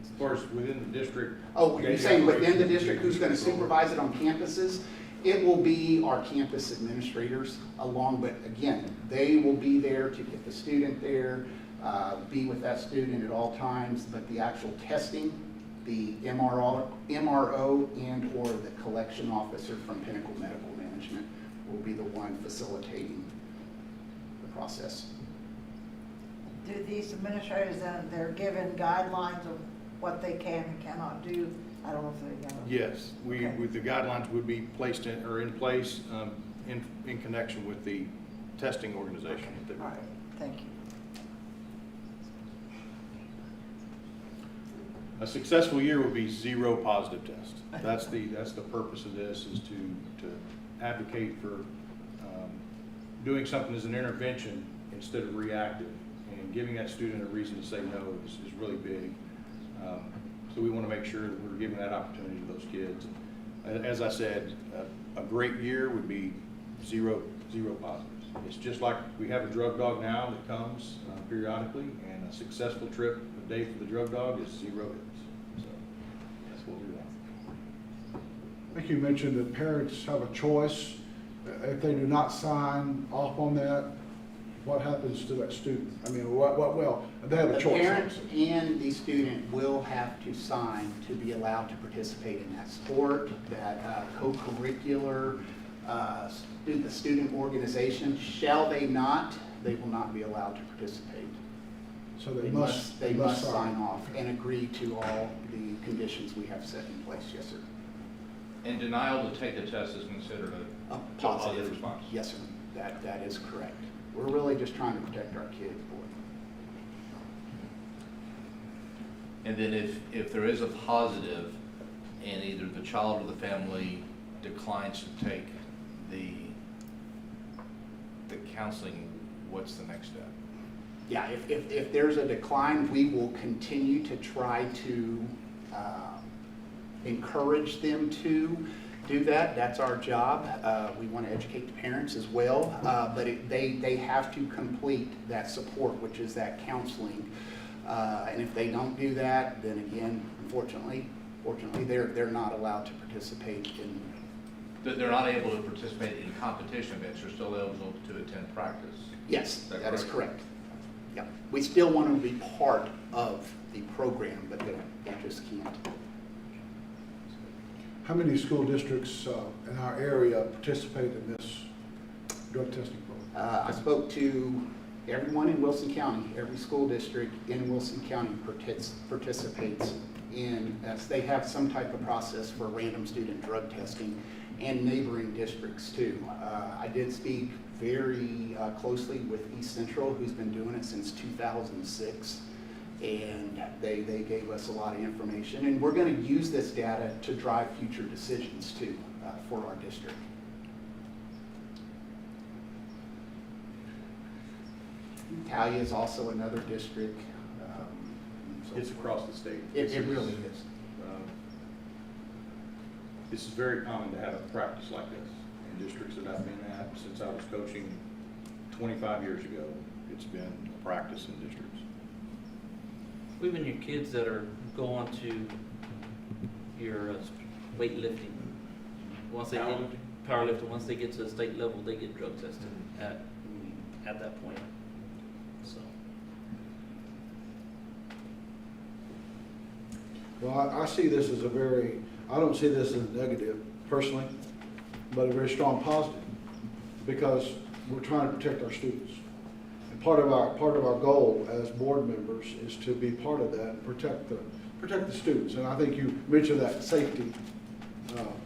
S4: As far as within the district.
S9: Oh, you're saying within the district, who's going to supervise it on campuses? It will be our campus administrators along, but again, they will be there to get the student there, be with that student at all times, but the actual testing, the MRO and or the collection officer from Pinnacle Medical Management will be the one facilitating the process.
S11: Do these administrators, they're given guidelines of what they can and cannot do? I don't know if they,
S4: Yes,
S11: Okay.
S4: the guidelines would be placed in place in connection with the testing organization.
S11: all right, thank you.
S4: A successful year would be 0 positive tests. That's the purpose of this, is to advocate for doing something as an intervention instead of reactive, and giving that student a reason to say no is really big. So we want to make sure that we're giving that opportunity to those kids. As I said, a great year would be 0 positives. It's just like we have a drug dog now that comes periodically, and a successful trip a day for the drug dog is 0 hits. So that's what we want.
S2: I think you mentioned that parents have a choice. If they do not sign off on that, what happens to that student? I mean, well, they have a
S9: The
S2: choice.
S9: parent and the student will have to sign to be allowed to participate in that sport, that co-curricular, the student organization. Shall they not, they will not be allowed to participate.
S2: So they must
S9: sign off and agree to all the conditions we have set in place. Yes, sir.
S5: And denial to take the test is considered a positive response?
S9: Yes, sir. That is correct. We're really just trying to protect our kids, boy.
S5: And then if there is a positive and either the child or the family declines to take the counseling, what's the next step?
S9: Yeah, if there's a decline, we will continue to try to encourage them to do that. That's our job. We want to educate the parents as well, but they have to complete that support, which is that counseling. And if they don't do that, then again, fortunately, they're not allowed to participate in.
S5: They're not able to participate in competition events, they're still eligible to attend practice?
S9: Yes, that is
S5: correct?
S9: correct. Yeah, we still want them to be part of the program, but they just can't.
S2: How many school districts in our area participate in this drug testing program?
S9: I spoke to everyone in Wilson County. Every school district in Wilson County participates in, as they have some type of process for random student drug testing, and neighboring districts too. I did speak very closely with East Central, who's been doing it since 2006. And they gave us a lot of information. And we're going to use this data to drive future decisions too for our district. Italia is also another district. So
S4: It's across the state.
S9: It really is.
S4: This is very common to have a practice like this in districts that I've been at since I was coaching 25 years ago. It's been a practice in districts.
S10: Even your kids that are going to your weightlifting, once they get powerlifting, once they get to the state level, they get drug tested at that point. So.
S2: Well, I see this as I don't see this as negative personally, but a very strong positive, because we're trying to protect our students. And part of our goal as board members is to be part of that and protect the students. And I think you mentioned that safety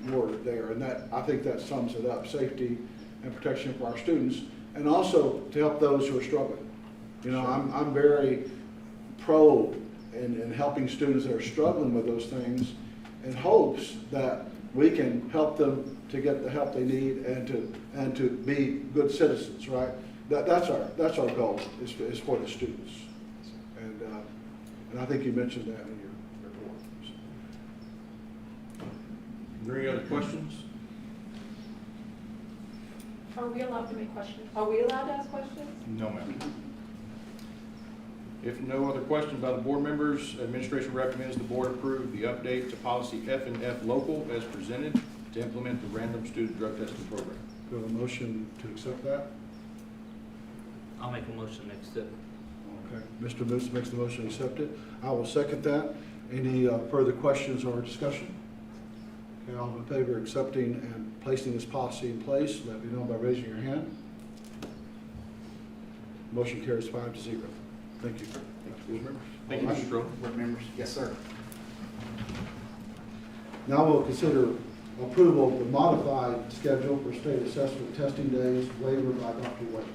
S2: word there, and I think that sums it up: safety and protection for our students, and also to help those who are struggling. You know, I'm very pro in helping students that are struggling with those things, in hopes that we can help them to get the help they need and to be good citizens, right? That's our goal, is for the students. And I think you mentioned that in your report.
S4: Are there any other questions?
S1: Are we allowed to make questions? Are we allowed to ask questions?
S4: No, ma'am. If no other questions by the board members, administration recommends the board approve the update to policy F&F local as presented to implement the random student drug testing program.
S2: Do you have a motion to accept that?
S10: I'll make a motion next step.
S2: Okay, Mr. Moose makes the motion to accept it. I will second that. Any further questions or discussion? Okay, all in favor of accepting and placing this policy in place, let me know by raising your hand. Motion carries 5-0. Thank you.
S4: Thank you, Mr. Strode.
S9: Board members, yes, sir.
S2: Now we'll consider approval of the modified schedule for state assessment testing days, waiver by Dr. White.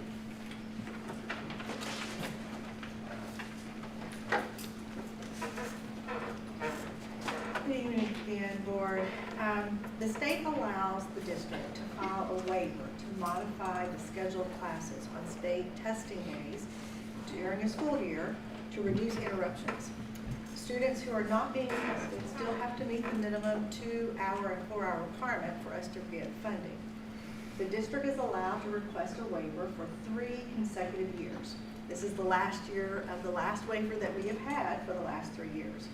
S6: Good evening again, board. The state allows the district to file a waiver to modify the scheduled classes on state testing days during a school year to reduce interruptions. Students who are not being tested still have to meet the minimum 2-hour and 4-hour requirement for us to get funding. The district is allowed to request a waiver for 3 consecutive years. This is the last year of the last waiver that we have had for the last 3 years.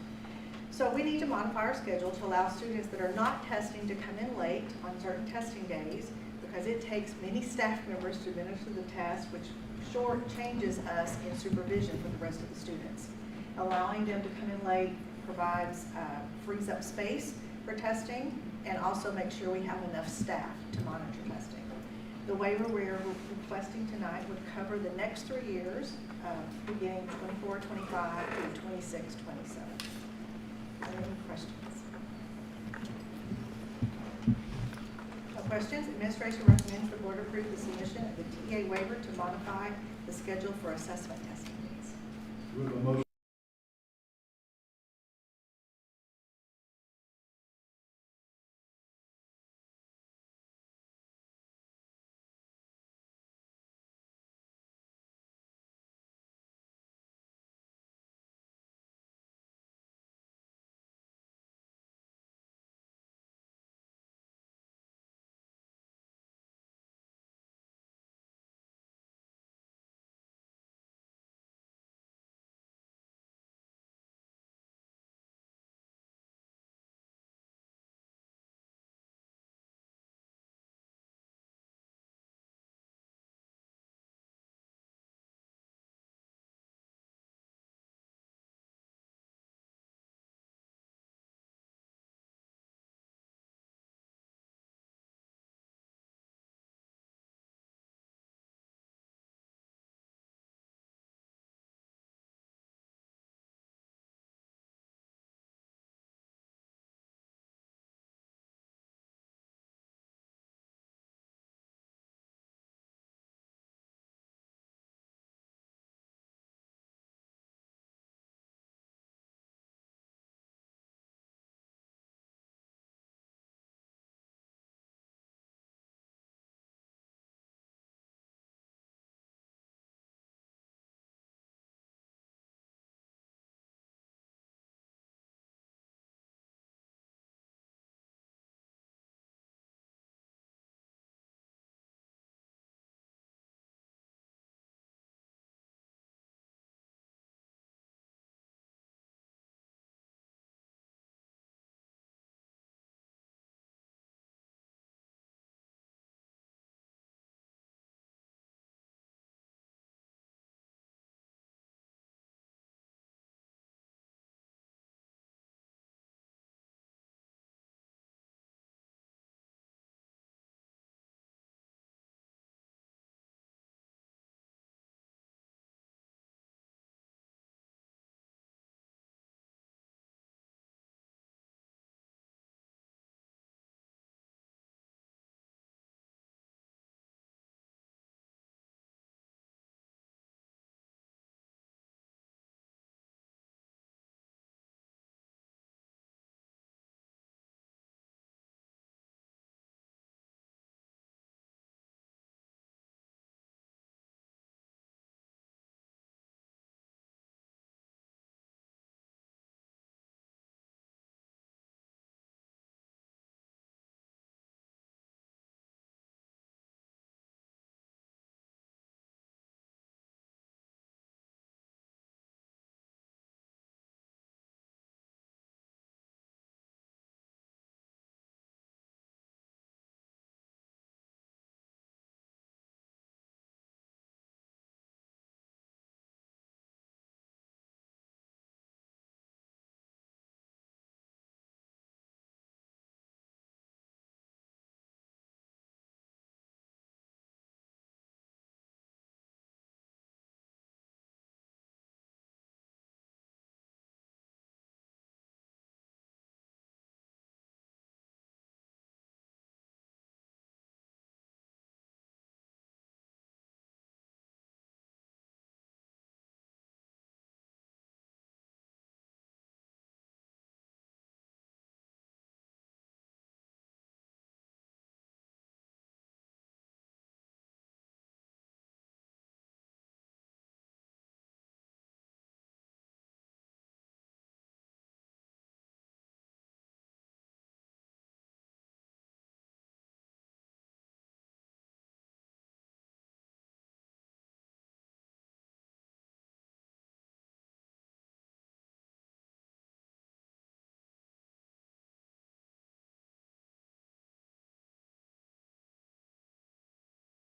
S6: So we need to modify our schedule to allow students that are not testing to come in late on certain testing days, because it takes many staff members to administer the test, which changes us in supervision for the rest of the students. Allowing them to come in late frees up space for testing, and also make sure we have enough staff to monitor testing. The waiver we're requesting tonight would cover the next 3 years, beginning 24-25 through 26-27. Any questions? No questions? Administration recommends the board approve the submission of the TA waiver to modify the schedule for assessment testing days.
S2: We have a motion